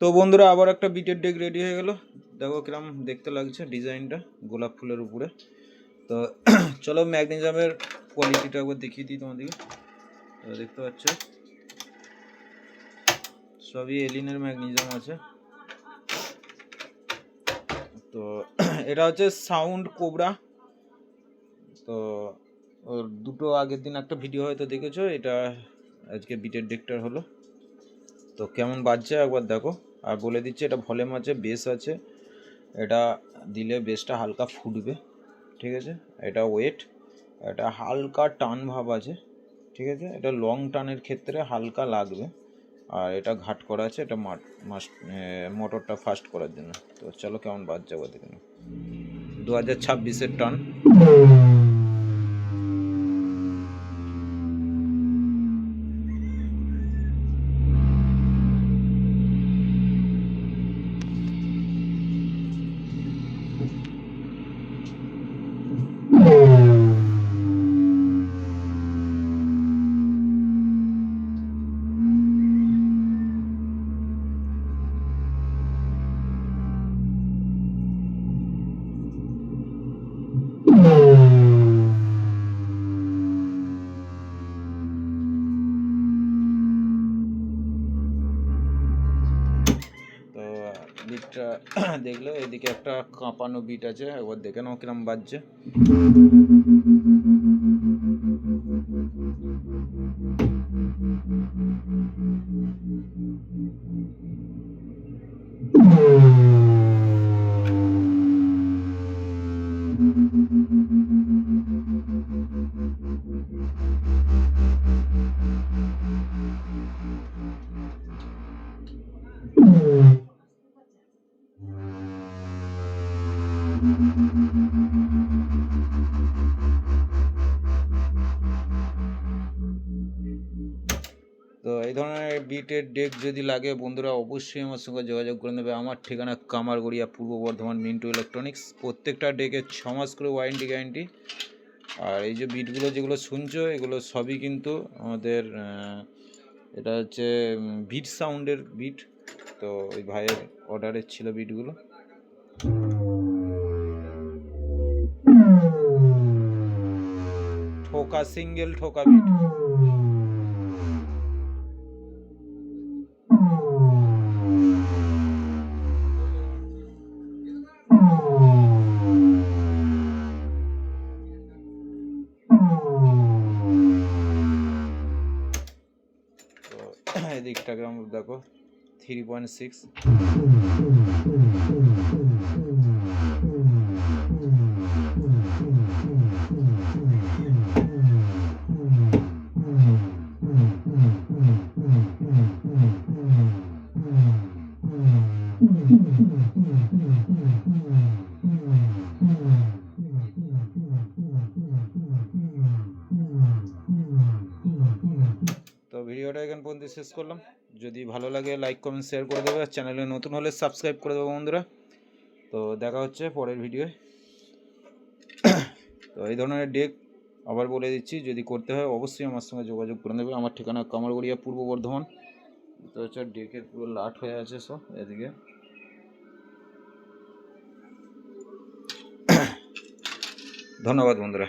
তো বন্ধুরা আবার একটা বিটের ডেক রেডি হয়ে গেল। দেখো কিরম দেখতে লাগছে ডিজাইনটা গোলাপ ফুলের উপরে। তো চলো ম্যাগনেজিয়ামের কোয়ালিটিটা একবার দেখিয়ে দিই তোমাদেরকে। দেখতে পাচ্ছ সবই এলিনের ম্যাগনেজিয়াম আছে। তো এটা হচ্ছে সাউন্ড কোবরা। তো ওর দুটো আগের দিন একটা ভিডিও হয়তো দেখেছো, এটা আজকে বিটের ডেকটার হলো। তো কেমন বাজছে একবার দেখো। আর বলে দিচ্ছি এটা ভলিউম আছে, বেস আছে। এটা দিলে বেসটা হালকা ফুটবে, ঠিক আছে। এটা ওয়েট, এটা হালকা টান ভাব আছে, ঠিক আছে। এটা লং টানের ক্ষেত্রে হালকা লাগবে। আর এটা ঘাট করা আছে, এটা মোটরটা ফাস্ট করার জন্য। তো চলো কেমন বাজছে একবার দেখে নাও। 2026-এর টান। তো বিটটা দেখলে এদিকে একটা কাঁপানো বিট আছে, একবার দেখে নাও কিরম বাজছে। তো এই ধরনের বিটের ডেক যদি লাগে বন্ধুরা অবশ্যই আমার সঙ্গে যোগাযোগ করে নেবে। আমার ঠিকানা কামারগড়িয়া, পূর্ব বর্ধমান, মিন্টু ইলেকট্রনিক্স। প্রত্যেকটা ডেকে 6 মাস করে ওয়ারেন্টি গ্যারান্টি। আর এই যে বিটগুলো যেগুলো শুনছো এগুলো সবই কিন্তু আমাদের এটা হচ্ছে বিট সাউন্ডের বিট। তো ওই ভাইয়ের অর্ডারের ছিল বিটগুলো। ঠোকা, সিঙ্গেল ঠোকা বিট। তো এদিকটাকে আমরা দেখো 3.6। তো ভিডিওটা এখান পর্যন্ত শেষ করলাম। যদি ভালো লাগে লাইক কমেন্ট শেয়ার করে দেবে, চ্যানেলে নতুন হলে সাবস্ক্রাইব করে দেবো বন্ধুরা। তো দেখা হচ্ছে পরের ভিডিওয়। তো এই ধরনের ডেক আবার বলে দিচ্ছি, যদি করতে হয় অবশ্যই আমার সঙ্গে যোগাযোগ করে নেবে। আমার ঠিকানা কামারগড়িয়া, পূর্ব বর্ধমান। তো হচ্ছে ডেকের পুরো লাট হয়ে আছে সব এদিকে। ধন্যবাদ বন্ধুরা।